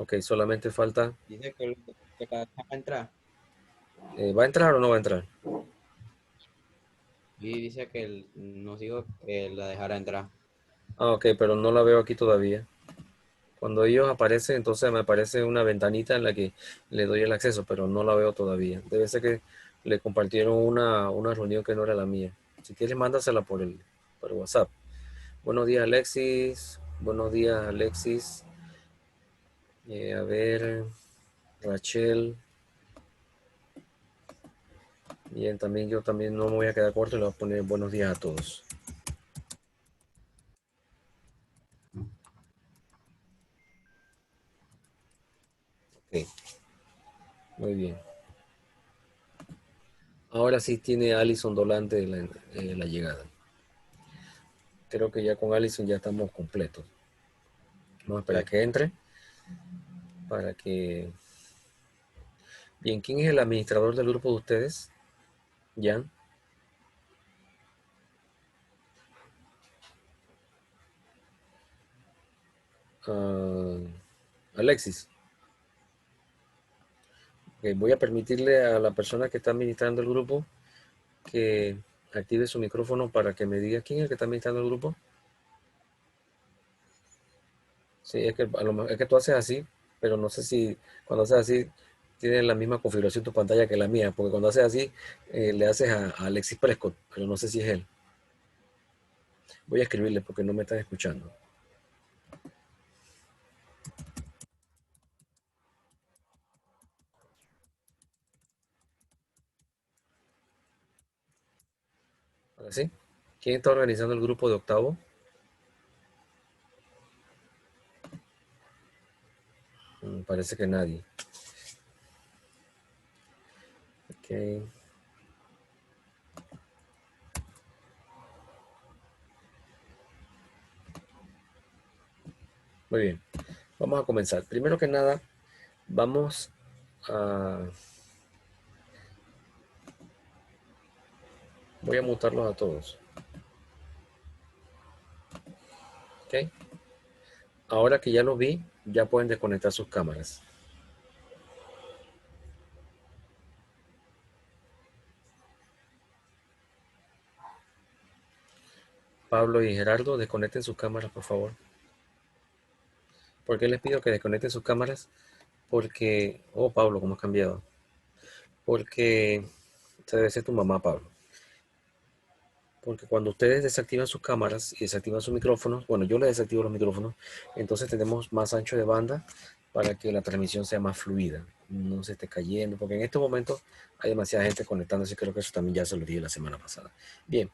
Ok, solamente falta... Dice que la deja entrar. ¿va a entrar o no va a entrar? Y dice que nos dijo que la dejara entrar. Ah, ok, pero no la veo aquí todavía. Cuando ellos aparecen, entonces me aparece una ventanita en la que le doy el acceso, pero no la veo todavía. Debe ser que le compartieron una reunión que no era la mía. Si quieres, mándasela por WhatsApp. Buenos días, Alexis. Buenos días, Alexis. A ver, Rachel. Bien, también yo también no me voy a quedar corto y le voy a poner buenos días a todos. Ok, muy bien. Ahora sí tiene Alison Dolante la llegada. Creo que ya con Alison ya estamos completos. Vamos a esperar Sí. que entre para que... Bien, ¿quién es el administrador del grupo de ustedes? Jan. Ah, Alexis. Ok, voy a permitirle a la persona que está administrando el grupo que active su micrófono para que me diga quién es el que está administrando el grupo. Sí, es que, es que tú haces así, pero no sé si cuando haces así tiene la misma configuración tu pantalla que la mía, porque cuando haces así le haces a Alexis Prescott, pero no sé si es él. Voy a escribirle porque no me están escuchando. Ahora sí. ¿Quién está organizando el grupo de octavo? Parece que nadie. Ok, muy bien. Vamos a comenzar. Primero que nada, vamos a... Voy a mutarlos a todos. Ok. Ahora que ya los vi, ya pueden desconectar sus cámaras. Pablo y Gerardo, desconecten sus cámaras, por favor. ¿Por qué les pido que desconecten sus cámaras? Porque... Oh, Pablo, ¿cómo has cambiado? Porque... Esta debe ser tu mamá, Pablo. Porque cuando ustedes desactivan sus cámaras y desactivan sus micrófonos, bueno, yo les desactivo los micrófonos, entonces tenemos más ancho de banda para que la transmisión sea más fluida, no se esté cayendo, porque en estos momentos hay demasiada gente conectándose, creo que eso también ya se lo dije la semana pasada. Bien,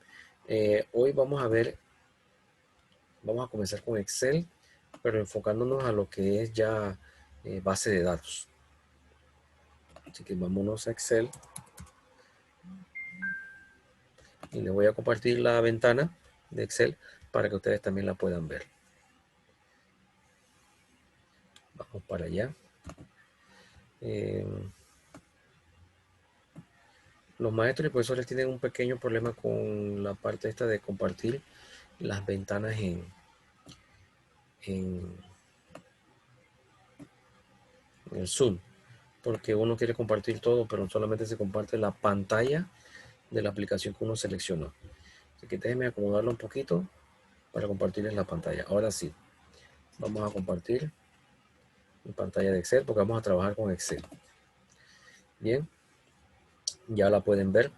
hoy vamos a ver, vamos a comenzar con Excel, pero enfocándonos a lo que es ya base de datos. Así que vámonos a Excel y les voy a compartir la ventana de Excel para que ustedes también la puedan ver. Vamos para allá. Eh, los maestros y profesores tienen un pequeño problema con la parte esta de compartir las ventanas en, en el Zoom, porque uno quiere compartir todo, pero solamente se comparte la pantalla de la aplicación que uno seleccionó. Así que déjenme acomodarlo un poquito para compartirles la pantalla. Ahora sí, vamos a compartir mi pantalla de Excel porque vamos a trabajar con Excel. Bien, ya la pueden ver.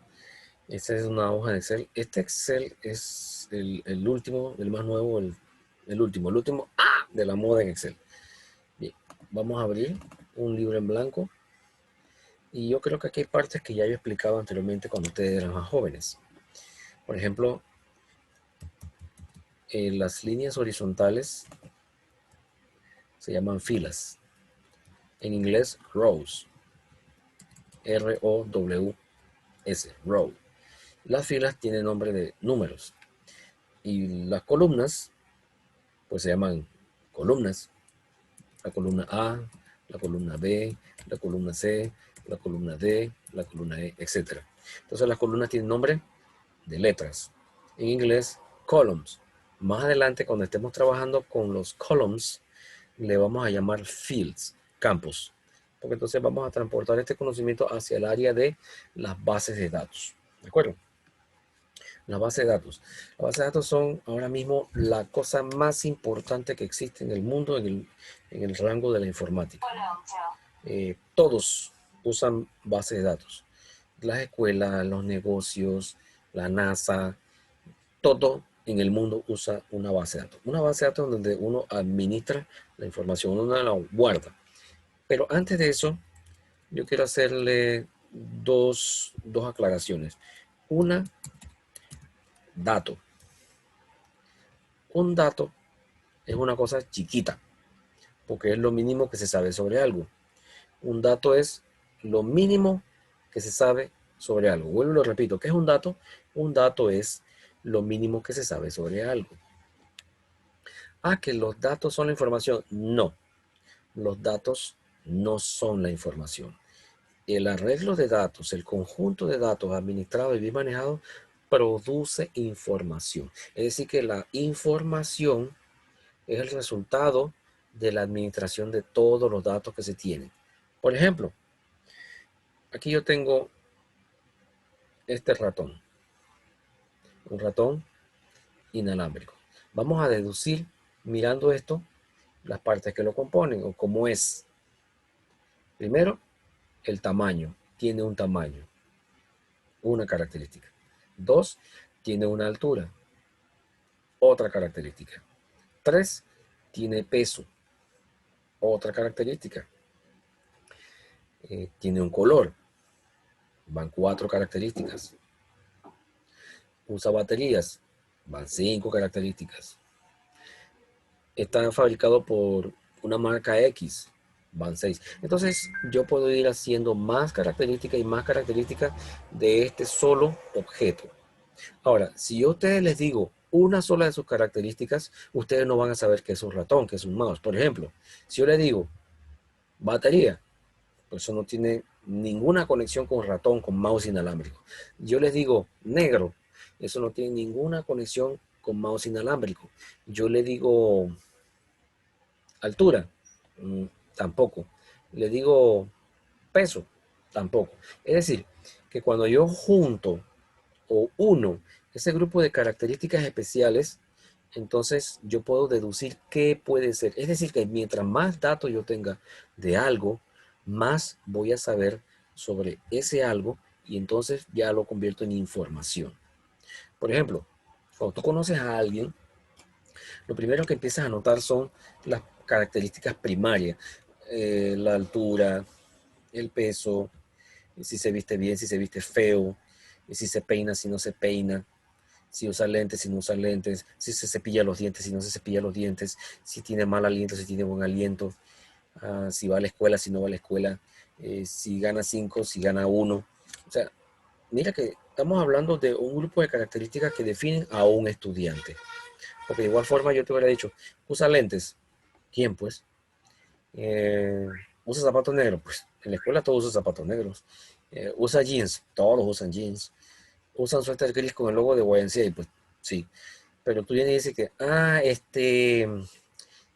Esta es una hoja de Excel. Este Excel es el último, el más nuevo, el último de la moda en Excel. Bien, vamos a abrir un libro en blanco. Y yo creo que aquí hay partes que ya yo explicaba anteriormente cuando ustedes eran más jóvenes. Por ejemplo, las líneas horizontales se llaman filas. En inglés, rows. R-O-W-S, row. Las filas tienen nombre de números. Y las columnas, pues se llaman columnas. La columna A, la columna B, la columna C, la columna D, la columna E, etc. Entonces las columnas tienen nombre de letras. En inglés, columns. Más adelante, cuando estemos trabajando con los columns, le vamos a llamar fields. campos. Porque entonces vamos a transportar este conocimiento hacia el área de las bases de datos. ¿De acuerdo? Las bases de datos. Las bases de datos son ahora mismo la cosa más importante que existe en el mundo en el rango de la informática. Todos usan bases de datos. Las escuelas, los negocios, la NASA, todo en el mundo usa una base de datos. Una base de datos donde uno administra la información, uno la guarda. Pero antes de eso, yo quiero hacerle dos aclaraciones. Una, dato. Un dato es una cosa chiquita, porque es lo mínimo que se sabe sobre algo. Un dato es lo mínimo que se sabe sobre algo. Vuelvo y lo repito, ¿qué es un dato? Un dato es lo mínimo que se sabe sobre algo. Ah, que los datos son la información. No, los datos no son la información. El arreglo de datos, el conjunto de datos administrado y bien manejado, produce información. Es decir, que la información es el resultado de la administración de todos los datos que se tienen. Por ejemplo, aquí yo tengo este ratón, un ratón inalámbrico. Vamos a deducir, mirando esto, las partes que lo componen o cómo es. Primero, el tamaño. Tiene un tamaño, una característica. Dos, tiene una altura, otra característica. Tres, tiene peso, otra característica. Tiene un color, van 4 características. Usa baterías, van 5 características. Está fabricado por una marca X, van 6. Entonces yo puedo ir haciendo más características y más características de este solo objeto. Ahora, si yo a ustedes les digo una sola de sus características, ustedes no van a saber qué es un ratón, qué es un mouse. Por ejemplo, si yo les digo batería, pues eso no tiene ninguna conexión con ratón, con mouse inalámbrico. Yo les digo negro, eso no tiene ninguna conexión con mouse inalámbrico. Yo le digo altura, tampoco. Le digo peso, tampoco. Es decir, que cuando yo junto o uno ese grupo de características especiales, entonces yo puedo deducir qué puede ser. Es decir, que mientras más datos yo tenga de algo, más voy a saber sobre ese algo y entonces ya lo convierto en información. Por ejemplo, cuando tú conoces a alguien, lo primero que empiezas a notar son las características primarias, la altura, el peso, si se viste bien, si se viste feo, si se peina, si no se peina, si usa lentes, si no usa lentes, si se cepilla los dientes, si no se cepilla los dientes, si tiene mal aliento, si tiene buen aliento, si va a la escuela, si no va a la escuela, si gana 5, si gana 1. O sea, mira que estamos hablando de un grupo de características que definen a un estudiante. Porque de igual forma yo te hubiera dicho, usa lentes. ¿Quién pues? ¿Usa zapatos negros? Pues en la escuela todos usan zapatos negros. ¿Usa jeans? Todos usan jeans. ¿Usan suéter gris con el logo de YMCA? Pues sí. Pero tú vienes y dices que,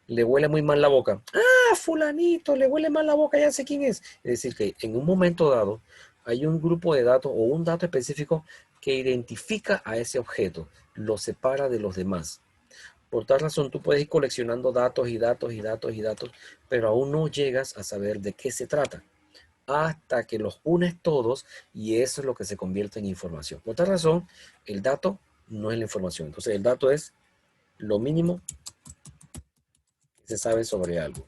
le huele muy mal la boca. Ah, fulanito, le huele mal la boca, ya sé quién es. Es decir, que en un momento dado hay un grupo de datos o un dato específico que identifica a ese objeto, lo separa de los demás. Por tal razón, tú puedes ir coleccionando datos y datos y datos y datos, pero aún no llegas a saber de qué se trata, hasta que los unes todos y eso es lo que se convierte en información. Por tal razón, el dato no es la información. Entonces, el dato es lo mínimo que se sabe sobre algo.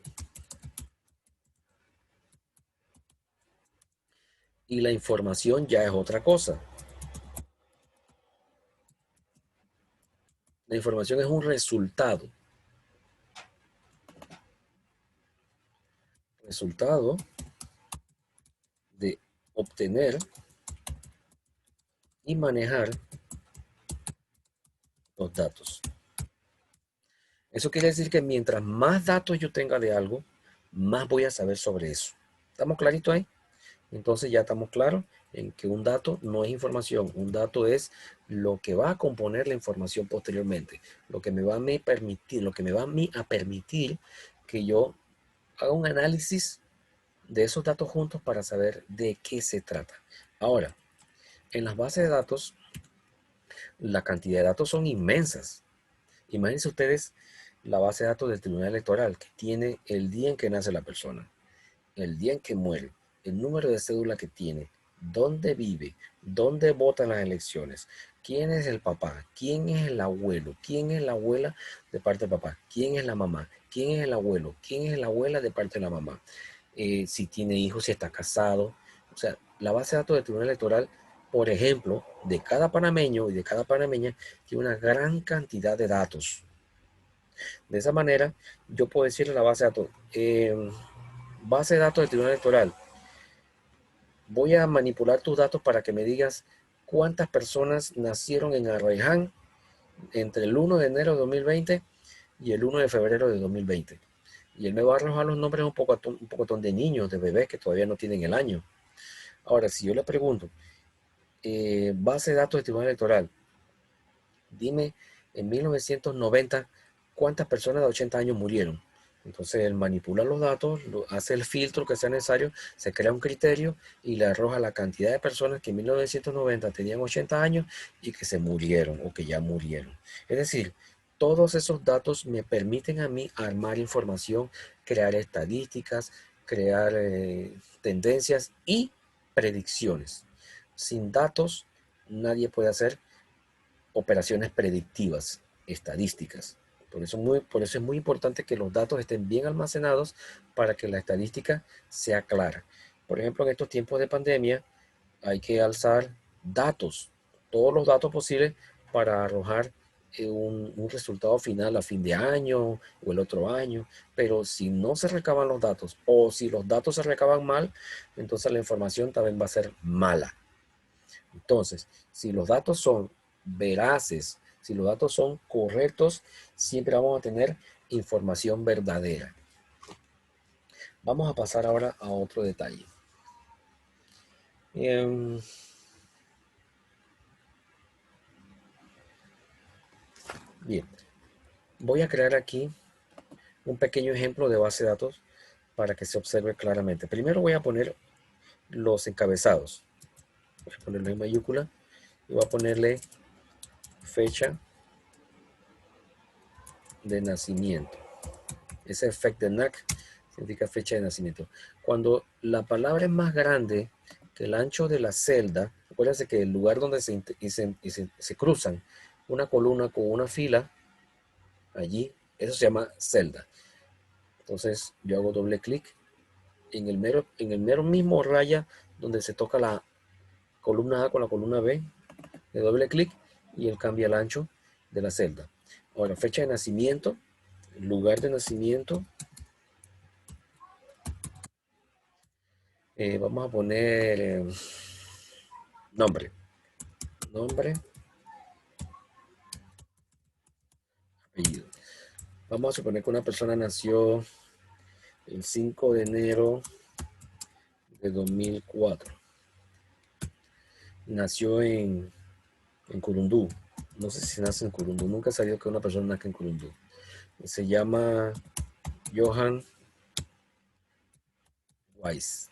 Y la información ya es otra cosa. La información es un resultado de obtener y manejar los datos. Eso quiere decir que mientras más datos yo tenga de algo, más voy a saber sobre eso. ¿Estamos claritos ahí? Entonces ya estamos claros en que un dato no es información. Un dato es lo que va a componer la información posteriormente. Lo que me va a permitir que yo haga un análisis de esos datos juntos para saber de qué se trata. Ahora, en las bases de datos, la cantidad de datos son inmensas. Imagínense ustedes la base de datos del Tribunal Electoral, que tiene el día en que nace la persona, el día en que muere, el número de cédula que tiene, dónde vive, dónde votan las elecciones, quién es el papá, quién es el abuelo, quién es la abuela de parte del papá, quién es la mamá, quién es el abuelo, quién es la abuela de parte de la mamá, si tiene hijos, si está casado. O sea, la base de datos del Tribunal Electoral, por ejemplo, de cada panameño y de cada panameña, tiene una gran cantidad de datos. De esa manera, yo puedo decirle a la base de datos del Tribunal Electoral, voy a manipular tus datos para que me digas cuántas personas nacieron en Arraiján entre el 1 de enero de 2020 y el 1 de febrero de 2020. Y él me va a arrojar los nombres un poco de niños, de bebés que todavía no tienen el año. Ahora, si yo le pregunto, base de datos del Tribunal Electoral, dime en 1990 cuántas personas de 80 años murieron. Entonces él manipula los datos, hace el filtro que sea necesario, se crea un criterio y le arroja la cantidad de personas que en 1990 tenían 80 años y que se murieron o que ya murieron. Es decir, todos esos datos me permiten a mí armar información, crear estadísticas, crear tendencias y predicciones. Sin datos, nadie puede hacer operaciones predictivas, estadísticas. Por eso es muy importante que los datos estén bien almacenados para que la estadística sea clara. Por ejemplo, en estos tiempos de pandemia hay que alzar datos, todos los datos posibles para arrojar un resultado final a fin de año o el otro año. Pero si no se recaban los datos o si los datos se recaban mal, entonces la información también va a ser mala. Entonces, si los datos son veraces, si los datos son correctos, siempre vamos a tener información verdadera. Vamos a pasar ahora a otro detalle. Bien, voy a crear aquí un pequeño ejemplo de base de datos para que se observe claramente. Primero voy a poner los encabezados. Voy a ponerlo en mayúscula y voy a ponerle fecha de nacimiento. Ese efecto de NAC significa fecha de nacimiento. Cuando la palabra es más grande que el ancho de la celda, acuérdense que el lugar donde se cruzan una columna con una fila, allí, eso se llama celda. Entonces yo hago doble clic en el mero mismo raya donde se toca la columna A con la columna B, le doble clic y él cambia el ancho de la celda. Ahora, fecha de nacimiento, lugar de nacimiento, vamos a poner nombre, apellido. Vamos a suponer que una persona nació el 5 de enero de 2004. Nació en Curundú. No sé si nace en Curundú. Nunca he sabido que una persona nazca en Curundú. Se llama Johan Weiss.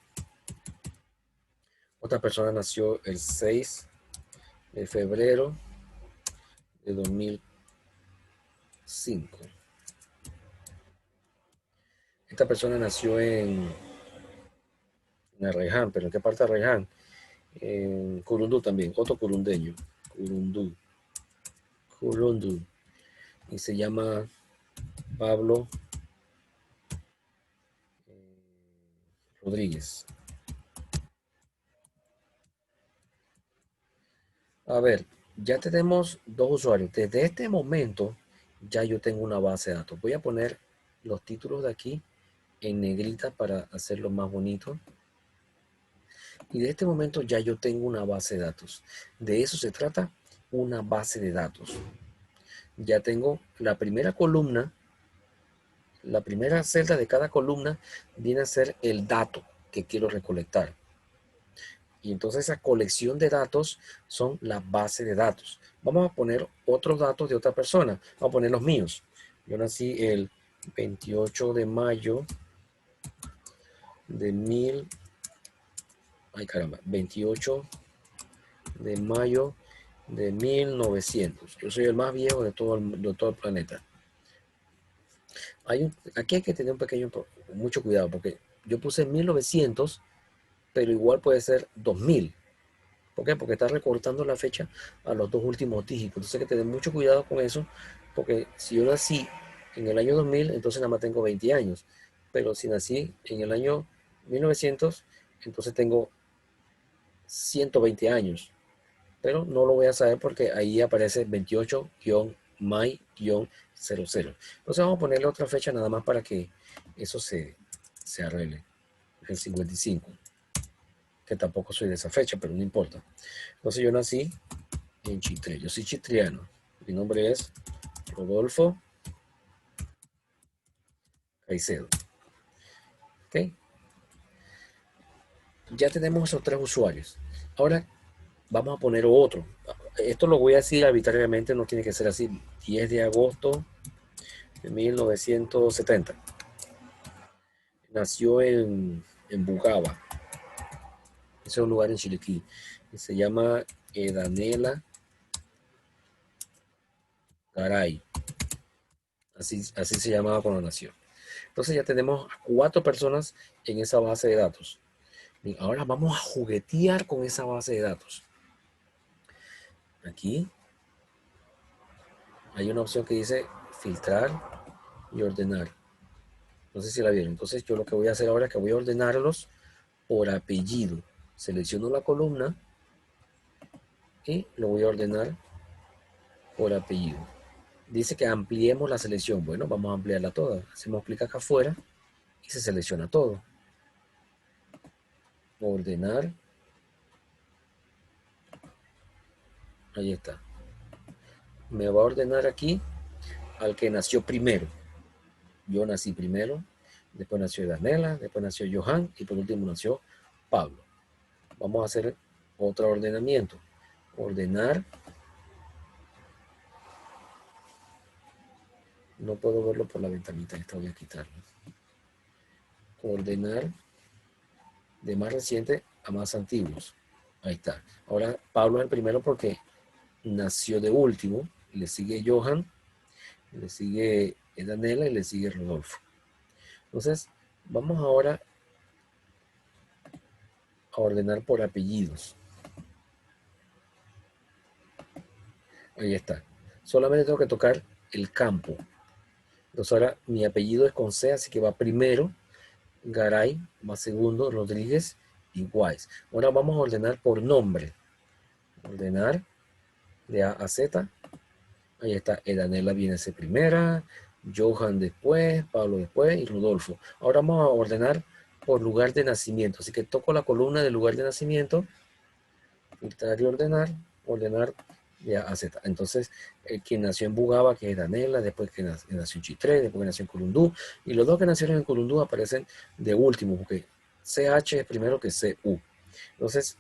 Otra persona nació el 6 de febrero de 2005. Esta persona nació en Arreján, pero ¿en qué parte de Arreján? En Curundú también, otro curundeño. Curundú. Y se llama Pablo Rodríguez. A ver, ya tenemos dos usuarios. Desde este momento ya yo tengo una base de datos. Voy a poner los títulos de aquí en negrita para hacerlo más bonito. Y de este momento ya yo tengo una base de datos. De eso se trata, una base de datos. Ya tengo la primera columna, la primera celda de cada columna viene a ser el dato que quiero recolectar. Y entonces esa colección de datos son la base de datos. Vamos a poner otros datos de otra persona. Vamos a poner los míos. Yo nací el 28 de mayo de 28 de mayo de 1900. Yo soy el más viejo de todo el planeta. Aquí hay que tener mucho cuidado, porque yo puse 1900, pero igual puede ser 2000. ¿Por qué? Porque está recortando la fecha a los dos últimos dígitos. Entonces hay que tener mucho cuidado con eso, porque si yo nací en el año 2000, entonces nada más tengo 20 años. Pero si nací en el año 1900, entonces tengo 120 años. Pero no lo voy a saber porque ahí aparece 28-may-00. Entonces vamos a ponerle otra fecha nada más para que eso se arregle. El 55, que tampoco soy de esa fecha, pero no importa. Entonces yo nací en Chitre. Yo soy chitriano. Mi nombre es Rodolfo Caicedo. ¿Ok? Ya tenemos esos tres usuarios. Ahora vamos a poner otro. Esto lo voy a decir arbitrariamente, no tiene que ser así. 10 de agosto de 1970. Nació en Bugaba. Ese es un lugar en Chiriquí. Se llama Edanela Garay. Así se llamaba cuando nació. Entonces ya tenemos 4 personas en esa base de datos. Bien, ahora vamos a juguetear con esa base de datos. Aquí hay una opción que dice filtrar y ordenar. No sé si la vieron. Entonces yo lo que voy a hacer ahora es que voy a ordenarlos por apellido. Selecciono la columna y lo voy a ordenar por apellido. Dice que ampliemos la selección. Bueno, vamos a ampliarla toda. Hacemos clic acá afuera y se selecciona todo. Ordenar. Ahí está. Me va a ordenar aquí al que nació primero. Yo nací primero, después nació Daniela, después nació Johan y por último nació Pablo. Vamos a hacer otro ordenamiento. Ordenar. No puedo verlo por la ventanita, esta voy a quitarlo. Ordenar de más reciente a más antiguos. Ahí está. Ahora Pablo es el primero porque nació de último. Le sigue Johan, le sigue Daniela y le sigue Rodolfo. Entonces, vamos ahora a ordenar por apellidos. Ahí está. Solamente tengo que tocar el campo. Entonces ahora mi apellido es con C, así que va primero Garay, va segundo Rodríguez y Wise. Ahora vamos a ordenar por nombre. Ordenar de A a Z. Ahí está, Edanela viene C primera, Johan después, Pablo después y Rodolfo. Ahora vamos a ordenar por lugar de nacimiento. Así que toco la columna del lugar de nacimiento, filtrar y ordenar de A a Z. Entonces, quien nació en Bugaba, que es Danela, después que nació en Chitré, después que nació en Corundú, y los dos que nacieron en Corundú aparecen de último, porque CH es primero que CU. Entonces,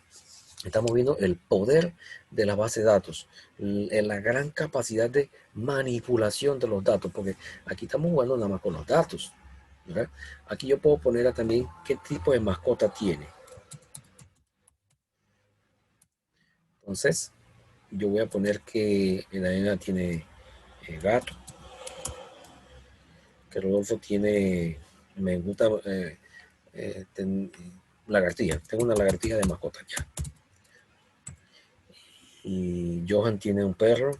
estamos viendo el poder de la base de datos, la gran capacidad de manipulación de los datos, porque aquí estamos jugando nada más con los datos, ¿verdad? Aquí yo puedo poner también qué tipo de mascota tiene. Entonces, yo voy a poner que la nena tiene gato, que Rodolfo tiene, me gusta, lagartija. Tengo una lagartija de mascota ya. Y Johan tiene un perro.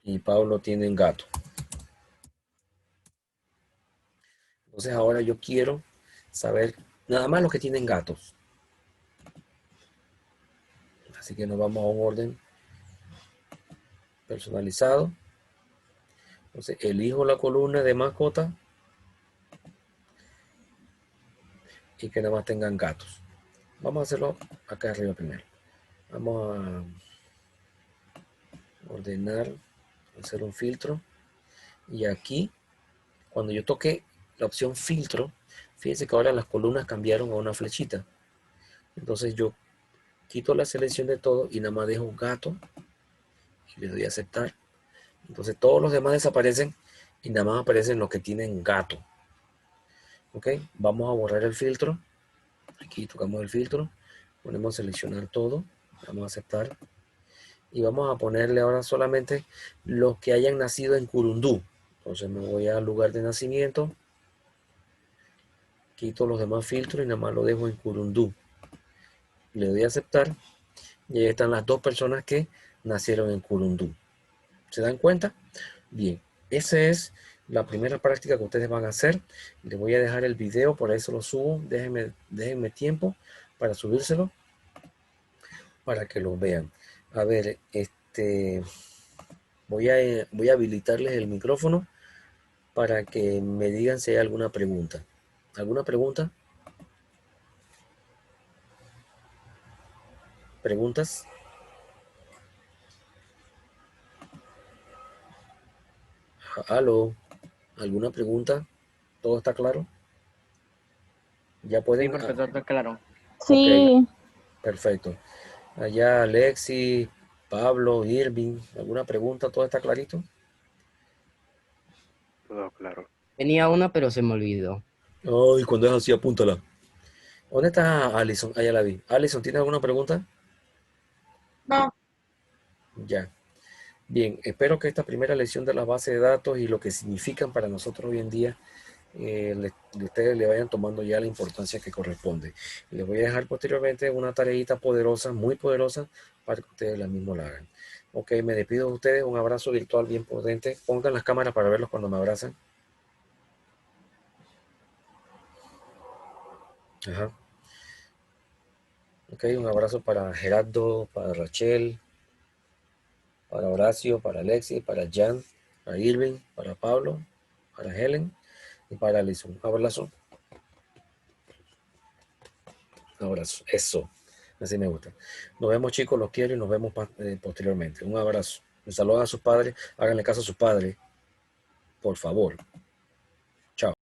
Y Pablo tiene un gato. Entonces ahora yo quiero saber nada más los que tienen gatos. Así que nos vamos a un orden personalizado. Entonces elijo la columna de mascota y que nada más tengan gatos. Vamos a hacerlo acá arriba primero. Vamos a ordenar, hacer un filtro. Y aquí, cuando yo toque la opción filtro, fíjense que ahora las columnas cambiaron a una flechita. Entonces yo quito la selección de todo y nada más dejo gato y le doy a aceptar. Entonces todos los demás desaparecen y nada más aparecen los que tienen gato. Ok, vamos a borrar el filtro. Aquí tocamos el filtro, ponemos seleccionar todo, vamos a aceptar y vamos a ponerle ahora solamente los que hayan nacido en Curundú. Entonces me voy al lugar de nacimiento, quito los demás filtros y nada más lo dejo en Curundú. Le doy a aceptar y ahí están las dos personas que nacieron en Curundú. ¿Se dan cuenta? Bien, esa es la primera práctica que ustedes van a hacer. Les voy a dejar el video, por ahí se lo subo. Déjenme tiempo para subírselo, para que lo vean. A ver, voy a habilitarles el micrófono para que me digan si hay alguna pregunta. ¿Alguna pregunta? ¿Preguntas? ¿Aló? ¿Alguna pregunta? ¿Todo está claro? ¿Ya Sí, pueden? profesor, está claro. Ok, Sí, perfecto. Allá Alexi, Pablo, Irving, ¿alguna pregunta? ¿Todo está clarito? Todo claro. Tenía una, pero se me olvidó. Ay, cuando es así, apúntala. ¿Dónde está Alison? Ah, ya la vi. Alison, ¿tienes alguna pregunta? no, Ya. Bien, espero que esta primera lección de la base de datos y lo que significan para nosotros hoy en día, ustedes le vayan tomando ya la importancia que corresponde. Les voy a dejar posteriormente una tareita poderosa, muy poderosa, para que ustedes la misma la hagan. Ok, me despido de ustedes. Un abrazo virtual bien potente. Pongan las cámaras para verlos cuando me abrazan. Ajá. Ok, un abrazo para Gerardo, para Rachel, para Horacio, para Alexis, para Jan, para Irving, para Pablo, para Helen y para Alison. Un abrazo. Un abrazo. Eso. Así me gusta. Nos vemos, chicos. Los quiero y nos vemos posteriormente. Un abrazo. Un saludo a sus padres. Háganle caso a sus padres. Por favor.